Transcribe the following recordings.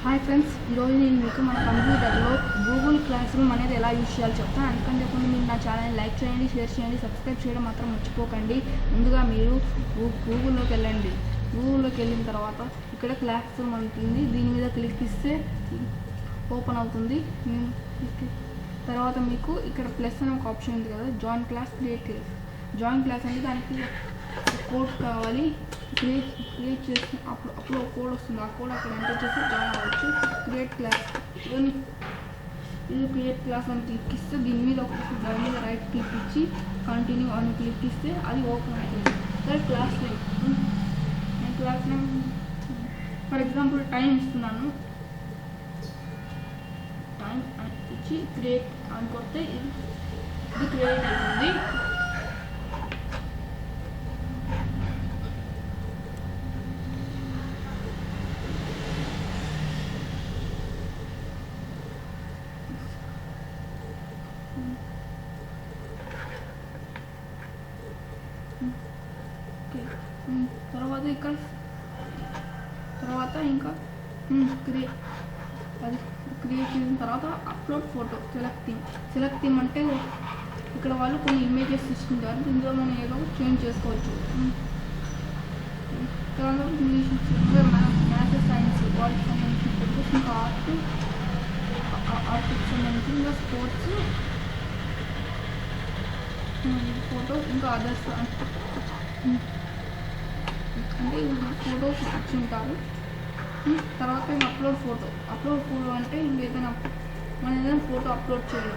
Hi friends, ఈరోజు నేను మీకు మన కంప్యూటర్లో గూగుల్ క్లాస్ రూమ్ అనేది ఎలా యూజ్ చేయాలో చెప్తాను. అందుకని చెప్పండి, మీరు నా ఛానల్ని లైక్ చేయండి, షేర్ చేయండి, సబ్స్క్రైబ్ చేయడం మాత్రం మర్చిపోకండి. ముందుగా మీరు గూగుల్లోకి వెళ్ళండి. గూగుల్లోకి వెళ్ళిన తర్వాత ఇక్కడ క్లాస్ రూమ్ ఉంటుంది. దీని మీద క్లిక్ ఇస్తే ఓపెన్ అవుతుంది. తర్వాత మీకు ఇక్కడ ప్లస్ అనే ఒక ఆప్షన్ ఉంది కదా, join class, create class. Join class అంటే దానికి కోడ్ కావాలి. క్రియేట్ చేసి అప్పుడు ఒక కోడ్ వస్తుంది. ఆ కోడ్ అక్కడ ఎంటర్ చేసి జాయిన్ అవ్వచ్చు. క్రియేట్ క్లాస్, ఇది క్రియేట్ క్లాస్ అని క్లిక్ ఇస్తే దాని మీద రైట్ క్లిక్ ఇచ్చి కంటిన్యూ అని క్లిక్ ఇస్తే అది ఓపెన్ అవుతుంది. సరే, క్లాస్ నేమ్, నేను class name for example time ఇస్తున్నాను. టైం ఇచ్చి క్రియేట్ అని కొడితే ఇది క్రియేట్ అవుతుంది. తర్వాత ఇంకా క్రియేట్ చేసిన తర్వాత అప్లోడ్ ఫోటో, సెలెక్ట్ థీమ్ అంటే ఇక్కడ వాళ్ళు కొన్ని ఇమేజెస్ ఇస్తుంటారు. ఇందులో మనం ఏదో చేంజ్ చేసుకోవచ్చు. తర్వాత ఇంగ్లీష్, మ్యాథ్స్, సైన్స్ వాటికి సంబంధించిన ఫోటోస్, ఇంకా ఆర్ట్కి సంబంధించి, ఇంకా స్పోర్ట్స్ ఫోటోస్, ఇంకా అదర్స్ అంటే ఫోటోస్ ఇచ్చింటారు. తర్వాత ఇంకా అప్లోడ్ ఫోటో అంటే ఇంకేదైనా మనం ఏదైనా ఫోటో అప్లోడ్ చేయాలి.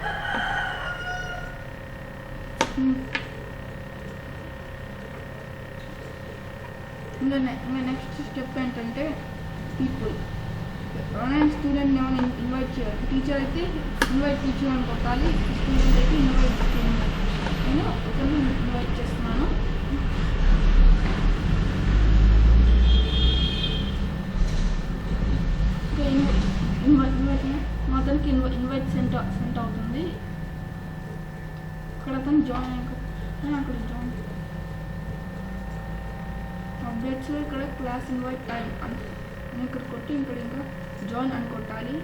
ఇంకా నెక్స్ట్ స్టెప్ ఏంటంటే పీపుల్. నేను స్టూడెంట్ని ఏమైనా ఇన్వైట్ చేయాలి. టీచర్ అయితే ఇన్వైట్ టీచర్ అని కొట్టాలి, స్టూడెంట్ అయితే ఇన్వైట్ చేయాలి. నేను ఒకరిని ఇన్వైట్ చేస్తున్నాను. అతనికి ఇన్వైట్ సెంట్ అవుతుంది. ఇక్కడ అతను జాయిన్ అక్కడ జాయిన్ అప్డేట్స్ ఇక్కడ క్లాస్ ఇన్వైట్ టైం అని ఇక్కడ కొట్టి ఇక్కడ ఇంకా జాయిన్ అని కొట్టాలి.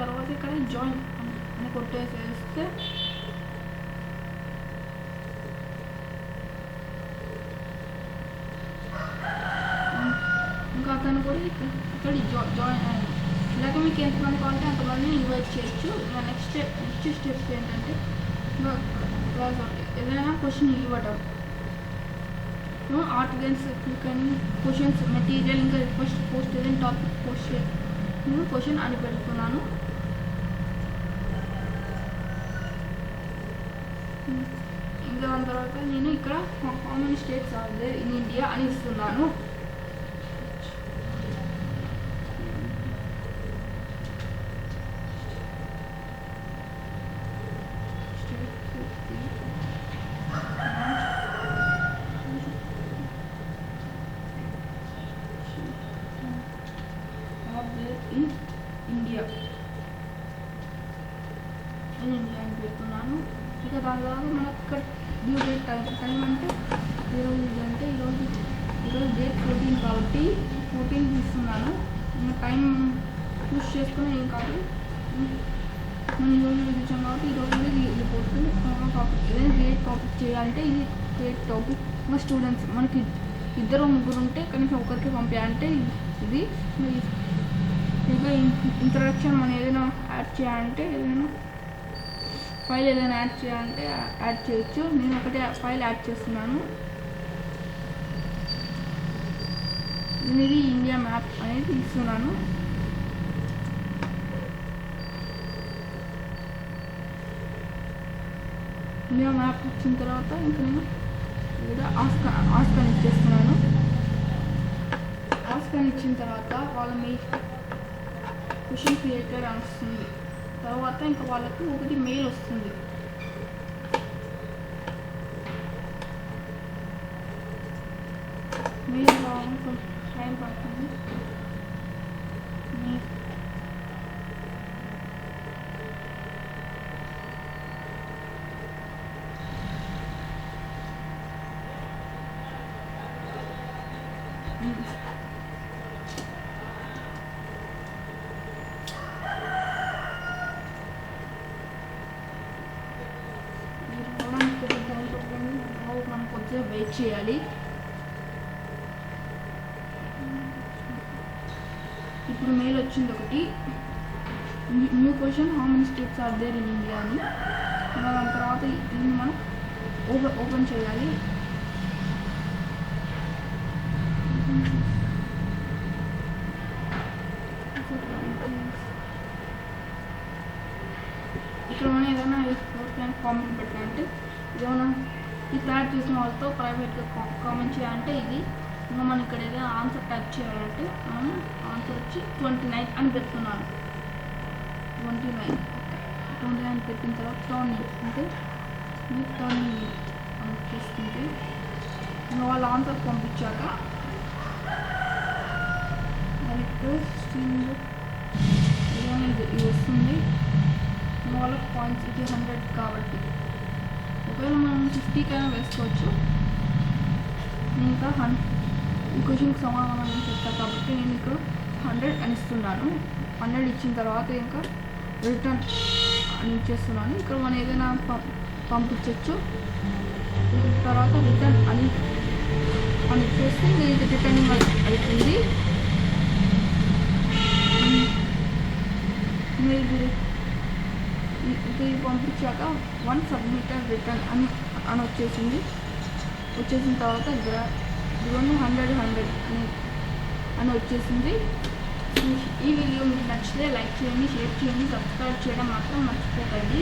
తర్వాత ఇక్కడ జాయిన్ అని కొట్టేసేస్తే ఇంకా అతను కూడా ఇక్కడ జాయిన్ అయ్యారు. ఇలాగ మీకు ఎంతమంది కావాలంటే అంతమందిని ఇన్వైట్ చేయొచ్చు. ఇంకా నెక్స్ట్ స్టెప్ ఏంటంటే క్లాస్ ఏదైనా క్వశ్చన్ ఇవ్వటం, ఆర్టికల్స్ కానీ క్వశ్చన్స్, మెటీరియల్, ఇంకా రిక్వెస్ట్ పోస్ట్ ఏదైనా టాపిక్ పోస్ట్ నేను క్వశ్చన్ అని పెడుతున్నాను. ఇంకా దాని తర్వాత నేను ఇక్కడ how many states are there in India అని ఇస్తున్నాను. ఇండియా అని పెడుతున్నాను. ఇక దాని తర్వాత మనకు ఇక్కడ డ్యూ డేట్ టైం అంటే ఈరోజు డేట్ 14 కాబట్టి 14 ఇస్తున్నాను. ఇంకా టైం చూస్ చేసుకుని ఏం కాదు, మనం ఈరోజు చూసాం కాబట్టి ఈరోజు వెళ్ళిపోతుంది. టాపిక్ ఏదైనా క్రియేట్ టాపిక్ చేయాలంటే ఇది క్రియేట్ టాపిక్. ఇంకా స్టూడెంట్స్ మనకి 2-3 ఉంటే కనీసం ఒకరికి పంపించాలంటే ఇది. ఇంకా ఇంట్రడక్షన్ మనం ఏదైనా యాడ్ చేయాలంటే ఫైల్ ఏదైనా యాడ్ చేయాలంటే యాడ్ చేయొచ్చు. నేను ఒకటే ఫైల్ యాడ్ చేస్తున్నాను. ఇది ఇండియా మ్యాప్ అనేది ఇస్తున్నాను. ఇండియా మ్యాప్ ఇచ్చిన తర్వాత ఇంకా నేను ఆస్కాన్ ఇచ్చేస్తున్నాను. ఆస్కాన్ ఇచ్చిన తర్వాత వాళ్ళ మీ క్వశ్చన్ క్రియేటర్ అని వస్తుంది. తర్వాత ఇంకా వాళ్ళకు ఒకటి మెయిల్ వస్తుంది. మెయిల్ కొంచెం టైం పడుతుంది. వెయిట్ చేయాలి. ఇప్పుడు మెయిల్ వచ్చింది ఒకటి, new question how many states are there in India అని. దాని తర్వాత దీన్ని మనం ఓపెన్ చేయాలి. ఇక్కడ మనం ఏదైనా కామెంట్ పెట్టాలంటే ఏమైనా ఈ తయారు చేసిన వాళ్ళతో ప్రైవేట్గా కామెంట్ చేయాలంటే ఇది. ఇంకా మనం ఇక్కడ ఏదైనా ఆన్సర్ టైప్ చేయాలంటే మనం ఆన్సర్ వచ్చి 29 అని పెడుతున్నాను. 29 పెట్టిన తర్వాత టర్నింగ్ అంటే మీకు టర్నింగ్ అని వచ్చేస్తుంది. ఇంకా వాళ్ళ ఆన్సర్ పంపించాక ఇది వస్తుంది. వాళ్ళకి పాయింట్స్ ఇది 100 కాబట్టి ఒకవేళ మనం 50 కైనా వేసుకోవచ్చు. ఇంకా ఈ క్వశ్చన్కి సమాధానం నేను చెప్తాను కాబట్టి నేను ఇక్కడ 100 అని ఇస్తున్నాను. 100 ఇచ్చిన తర్వాత ఇంకా రిటర్న్ అని ఇచ్చేస్తున్నాను. ఇక్కడ మనం ఏదైనా పంపించవచ్చు. తర్వాత రిటర్న్ అని ఇచ్చేస్తే ఇది రిటర్నింగ్ అవుతుంది. ఇది పంపించాక 1 సబ్మిటర్ రిటర్న్ అని వచ్చేసిన తర్వాత ఇక్కడ 100 అని వచ్చేసింది. ఈ వీడియో మీకు నచ్చితే లైక్ చేయండి, షేర్ చేయండి, సబ్స్క్రైబ్ చేయడం మాత్రం మర్చిపోకండి.